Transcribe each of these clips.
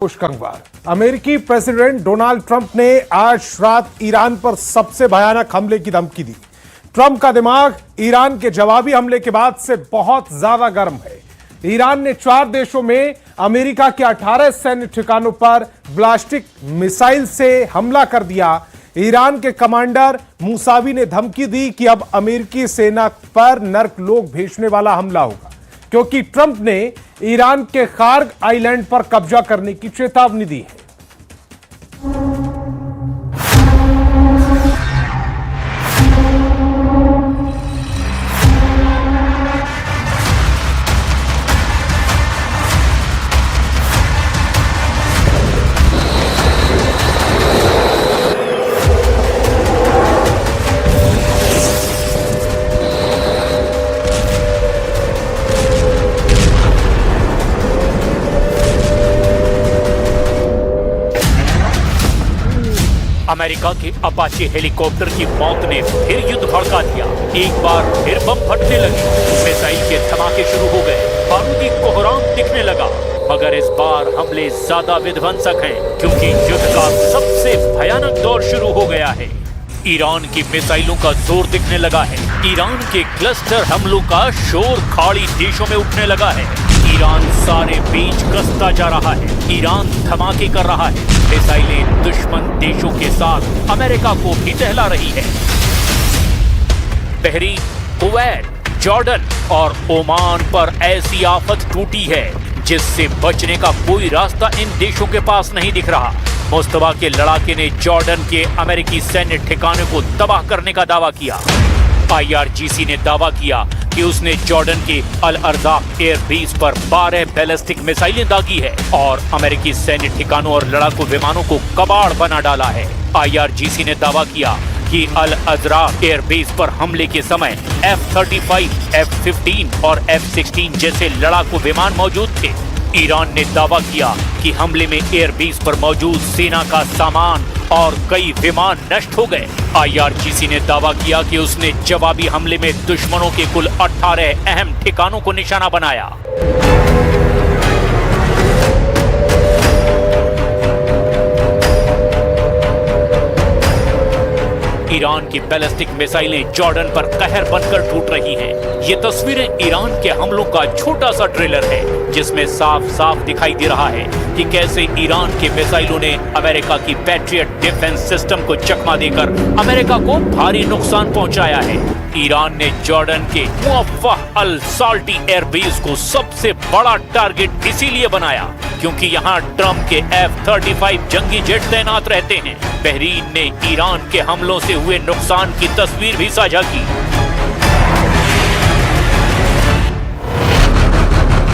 पुष्कंगवार अमेरिकी president Donald Trump ने आज रात ईरान पर सबसे भयानक हमले की धमकी दी। ट्रंप का दिमाग ईरान के जवाबी हमले के बाद से बहुत ज्यादा गर्म है। ईरान ने 4 देशों में अमेरिका के 18 सैन्य ठिकानों पर बैलिस्टिक मिसाइल से हमला कर दिया। ईरान के कमांडर मूसावी ने धमकी दी कि अब अमेरिकी सेना पर नरकलोक भेजने वाला हमला होगा, क्योंकि ट्रंप ने ईरान के खार्ग आइलैंड पर कब्जा करने की चेतावनी दी है। अमेरिका के अपाचे हेलीकॉप्टर की मौत ने फिर युद्ध भड़का दिया। एक बार फिर बम फटने लगे, मिसाइल के धमाके शुरू हो गए, बारूदी कोहराम दिखने लगा। मगर इस बार हमले ज्यादा विध्वंसक हैं, क्योंकि युद्ध का सबसे भयानक दौर शुरू हो गया है। ईरान की मिसाइलों का जोर दिखने लगा है। ईरान के क्लस्टर हमलों का शोर खाड़ी देशों में उठने लगा है। ईरान सारे बीच कसता जा रहा है। ईरान धमाके कर रहा है। मिसाइलें दुश्मन देशों के साथ अमेरिका को भी दहला रही है। बहरीन, कुवैत, जॉर्डन और ओमान पर ऐसी आफत टूटी है जिससे बचने का कोई रास्ता इन देशों के पास नहीं दिख रहा। मुस्तफा के लड़ाके ने जॉर्डन के अमेरिकी सैन्य ठिकाने को तबाह करने का दावा किया। IRGC ने दावा किया कि उसने जॉर्डन के अल अर्ज़ाक एयरबेस पर 12 बैलिस्टिक मिसाइलें दागी है और अमेरिकी सैन्य ठिकानों और लड़ाकू विमानों को कबाड़ बना डाला है। IRGC ने दावा किया कि अल अर्ज़ाक एयरबेस पर हमले के समय F-35, F-15 और F-16 जैसे लड़ाकू विमान मौजूद थे। ईरान ने दावा किया कि हमले में एयरबेस पर मौजूद सेना का सामान और कई विमान नष्ट हो गए। IRGC ने दावा किया कि उसने जवाबी हमले में दुश्मनों के कुल 18 अहम ठिकानों को निशाना बनाया। ईरान की बैलिस्टिक मिसाइलें जॉर्डन पर कहर बनकर टूट रही हैं। ये तस्वीरें ईरान के हमलों का छोटा सा ट्रेलर है, जिसमें साफ साफ दिखाई दे रहा है कि कैसे ईरान के मिसाइलों ने अमेरिका की पैट्रियट डिफेंस सिस्टम को चकमा देकर अमेरिका को भारी नुकसान पहुंचाया है। ईरान ने जॉर्डन के मुअफ़्फ़ह अल साल्टी एयरबेस को सबसे बड़ा टारगेट इसीलिए बनाया क्योंकि यहाँ ट्रंप के F-35 जंगी जेट तैनात रहते हैं। बहरीन ने ईरान के हमलों से हुए नुकसान की तस्वीर भी साझा की।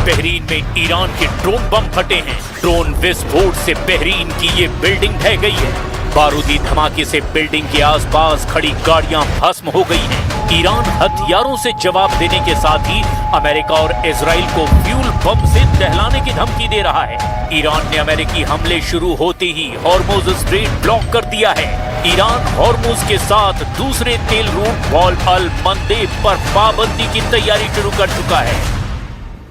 बहरीन में ईरान के ड्रोन बम फटे हैं। ड्रोन विस्फोट से बहरीन की ये बिल्डिंग ढह गई है। बारूदी धमाके से बिल्डिंग के आसपास खड़ी गाड़ियां भस्म हो गई हैं। ईरान हथियारों से जवाब देने के साथ ही अमेरिका और इजराइल को फ्यूल बम से दहलाने की धमकी दे रहा है। ईरान ने अमेरिकी हमले शुरू होते ही हॉर्मुज स्ट्रेट ब्लॉक कर दिया है। ईरान हॉर्मुज के साथ दूसरे तेल रूट बाब अल मंदेब पर पाबंदी की तैयारी शुरू कर चुका है।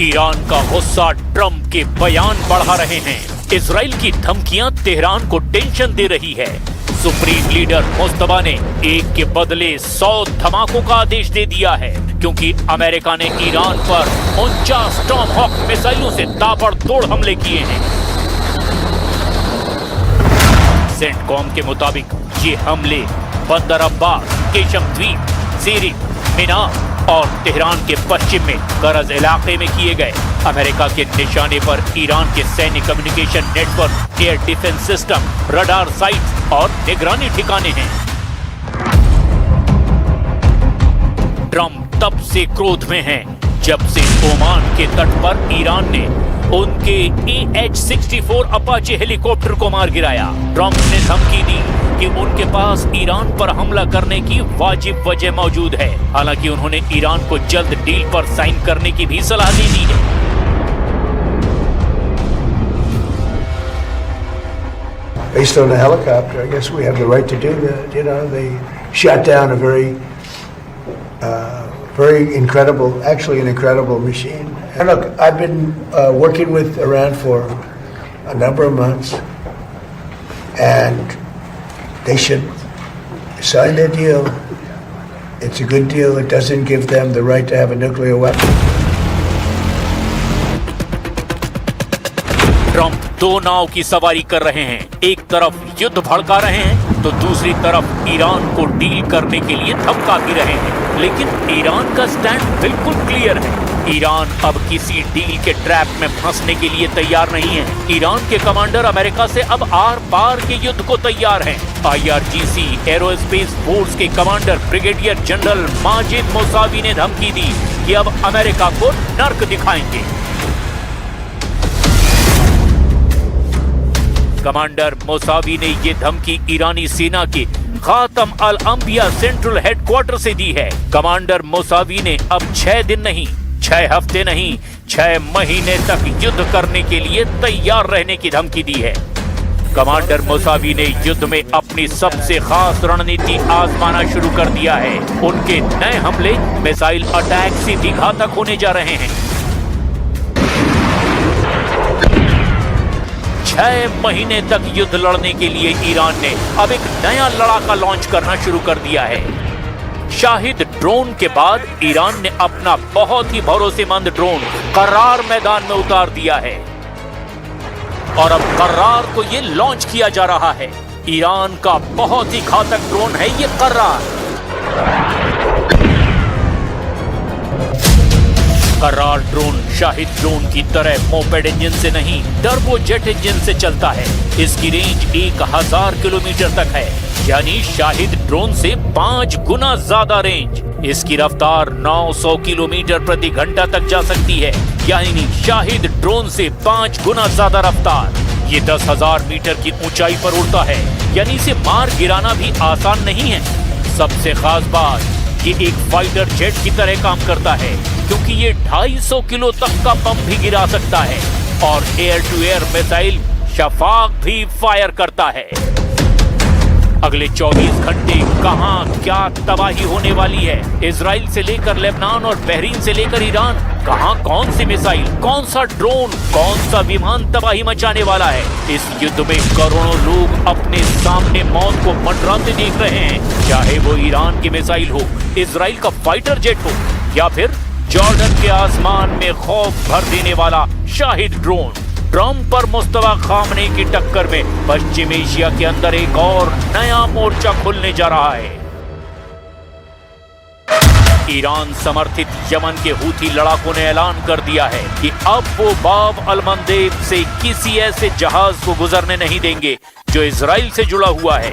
ईरान का गुस्सा ट्रंप के बयान बढ़ा रहे हैं। इजराइल की धमकियां तेहरान को टेंशन दे रही है। सुप्रीम लीडर मुस्तफा ने एक के बदले 100 धमाकों का आदेश दे दिया है, क्योंकि अमेरिका ने ईरान पर 49 टॉमहॉक मिसाइलों से ताबड़तोड़ हमले किए हैं। सेंटकॉम के मुताबिक ये हमले बंदर अब्बास, केशम द्वीप, सीरिक, मीनार और तेहरान के पश्चिम में करज इलाके में किए गए। अमेरिका के निशाने पर ईरान के सैन्य communication network, air defence system, radar sites और निगरानी ठिकाने हैं। ट्रंप तब से क्रोध में हैं जब से ओमान के तट पर ईरान ने उनके AH-64 अपाचे हेलीकॉप्टर को मार गिराया। ट्रंप ने धमकी दी कि उनके पास ईरान पर हमला करने की वाजिब वजह मौजूद है। हालांकि उन्होंने ईरान को जल्द डील पर साइन करने की भी सलाह दी है। Based on the helicopter, I guess we have the right to do that. You know, they shot down a very incredible, actually an incredible machine. And look, I've been working with Iran for a number of months, and they should sign their deal. It's a good deal. It doesn't give them the right to have a nuclear weapon. Trump दो नाव की सवारी कर रहे हैं। एक तरफ युद्ध भड़का रहे हैं तो दूसरी तरफ ईरान को डील करने के लिए धमका भी रहे हैं। लेकिन ईरान का स्टैंड बिल्कुल क्लियर है। ईरान अब किसी डील के ट्रैप में फंसने के लिए तैयार नहीं है। ईरान के कमांडर अमेरिका से अब आर पार के युद्ध को तैयार हैं। IRGC एरोस्पेस फोर्स के commander brigadier general Majid Mousavi ने धमकी दी कि अब अमेरिका को नर्क दिखाएंगे। कमांडर मोसावी ने ये धमकी ईरानी सेना के खातम अल अंबिया सेंट्रल हेडक्वार्टर से दी है। कमांडर मोसावी ने अब 6 दिन नहीं, 6 हफ्ते नहीं, 6 महीने तक युद्ध करने के लिए तैयार रहने की धमकी दी है। कमांडर मोसावी ने युद्ध में अपनी सबसे खास रणनीति आजमाना शुरू कर दिया है। उनके नए हमले मिसाइल अटैक से भी घातक होने जा रहे हैं। 6 महीने तक युद्ध लड़ने के लिए ईरान ने अब एक नया लड़ाका लॉन्च करना शुरू कर दिया है। शाहिद ड्रोन के बाद ईरान ने अपना बहुत ही भरोसेमंद ड्रोन कर्रार मैदान में उतार दिया है और अब कर्रार को ये लॉन्च किया जा रहा है। ईरान का बहुत ही घातक ड्रोन है ये कर्रार। कर्रार ड्रोन शाहिद ड्रोन की तरह मोपेड इंजन से नहीं, टर्बोजेट इंजन से चलता है। इसकी रेंज 1000 किलोमीटर तक है, यानी शाहिद ड्रोन से 5 गुना ज्यादा रेंज। इसकी रफ्तार 900 किलोमीटर प्रति घंटा तक जा सकती है, यानी शाहिद ड्रोन से 5 गुना ज्यादा रफ्तार। ये 10,000 मीटर की ऊंचाई पर उड़ता है, यानी इसे मार गिराना भी आसान नहीं है। सबसे खास बात, ये एक फाइटर जेट की तरह काम करता है, क्योंकि ये 250 किलो तक का बम भी गिरा सकता है और एयर टू एयर मिसाइल शफाक भी फायर करता है। अगले 24 घंटे कहां क्या तबाही होने वाली है, इजराइल से लेकर लेबनान और बहरीन से लेकर ईरान, कहां कौन सी मिसाइल, कौन सा ड्रोन, कौन सा विमान तबाही मचाने वाला है। इस युद्ध में करोड़ों लोग अपने सामने मौत को मंडराते देख रहे हैं, चाहे वो ईरान की मिसाइल हो, इजराइल का फाइटर जेट हो या फिर जॉर्डन के आसमान में खौफ भर देने वाला शाहिद ड्रोन। ट्रंप पर मुस्तफा खामनेई की टक्कर में पश्चिम एशिया के अंदर एक और नया मोर्चा खुलने जा रहा है। ईरान समर्थित यमन के हूथी लड़ाकों ने ऐलान कर दिया है कि अब वो बाब अल मंदेब से किसी ऐसे जहाज को गुजरने नहीं देंगे जो इजराइल से जुड़ा हुआ है।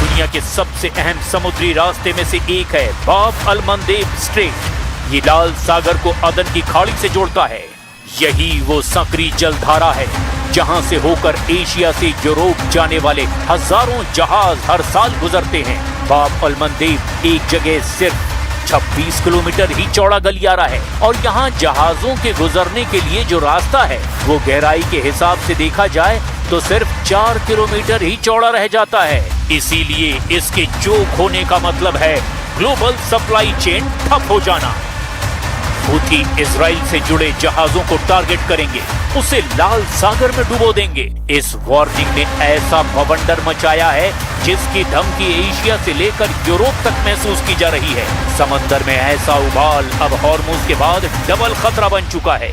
दुनिया के सबसे अहम समुद्री रास्ते में से एक है बाब अल मंदेब स्ट्रेट। ये लाल सागर को अदन की खाड़ी से जोड़ता है। यही वो संकरी जलधारा है जहां से होकर एशिया से यूरोप जाने वाले हजारों जहाज हर साल गुजरते हैं। बाब अल मंदेब एक जगह सिर्फ 26 किलोमीटर ही चौड़ा गलियारा है और यहाँ जहाजों के गुजरने के लिए जो रास्ता है वो गहराई के हिसाब से देखा जाए तो सिर्फ 4 किलोमीटर ही चौड़ा रह जाता है। इसीलिए इसके चोक होने का मतलब है ग्लोबल सप्लाई चेन ठप हो जाना। हूथी इजराइल से जुड़े जहाजों को टारगेट करेंगे, उसे लाल सागर में डुबो देंगे। इस वार्निंग ने ऐसा बवंडर मचाया है जिसकी धमकी एशिया से लेकर यूरोप तक महसूस की जा रही है। समंदर में ऐसा उबाल अब हॉर्मुज के बाद डबल खतरा बन चुका है।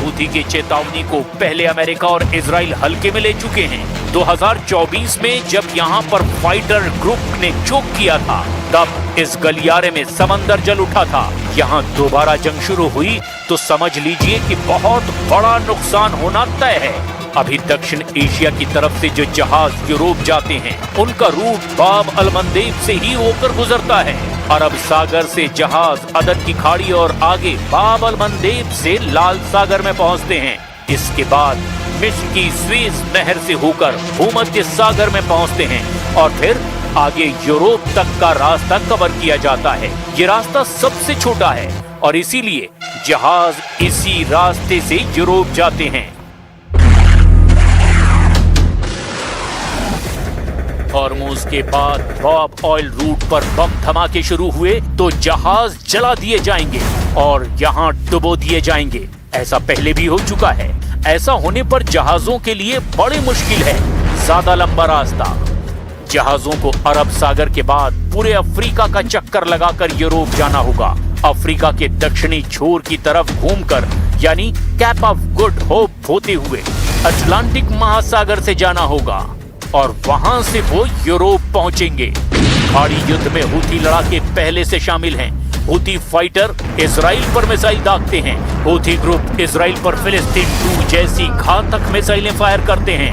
हूथी की चेतावनी को पहले अमेरिका और इजराइल हल्के में ले चुके हैं। 2024 में जब यहां पर फाइटर ग्रुप ने चोक किया था, तब इस गलियारे में समंदर जल उठा था। यहां दोबारा जंग शुरू हुई तो समझ लीजिए कि बहुत बड़ा नुकसान होना तय है। अभी दक्षिण एशिया की तरफ से जो जहाज यूरोप जाते हैं, उनका रूट बाब अल मंदेब से ही होकर गुजरता है। अरब सागर से जहाज अदन की खाड़ी और आगे बाब अल मंदेब से लाल सागर में पहुंचते हैं। इसके बाद मिस्र की स्वेज नहर से होकर भूमध्य सागर में पहुंचते हैं और फिर आगे यूरोप तक का रास्ता कवर किया जाता है। ये रास्ता सबसे छोटा है और इसीलिए जहाज इसी रास्ते से यूरोप जाते हैं। हॉर्मुज के बाद बाब ऑयल रूट पर बम धमाके शुरू हुए तो जहाज जला दिए जाएंगे और यहाँ डुबो दिए जाएंगे। ऐसा पहले भी हो चुका है। ऐसा होने पर जहाजों के लिए बड़ी मुश्किल है, ज्यादा लंबा रास्ता। जहाजों को अरब सागर के बाद पूरे अफ्रीका का चक्कर लगाकर यूरोप जाना होगा। अफ्रीका के दक्षिणी छोर की तरफ घूमकर यानी कैप ऑफ गुड होप होते हुए अटलांटिक महासागर से जाना होगा और वहां से वो यूरोप पहुंचेंगे। खाड़ी युद्ध में हूथी लड़ाके पहले से शामिल हैं। हूथी फाइटर इजराइल पर मिसाइल दागते हैं। हूथी ग्रुप इजराइल पर फिलिस्तीन 2 जैसी घातक मिसाइलें फायर करते हैं।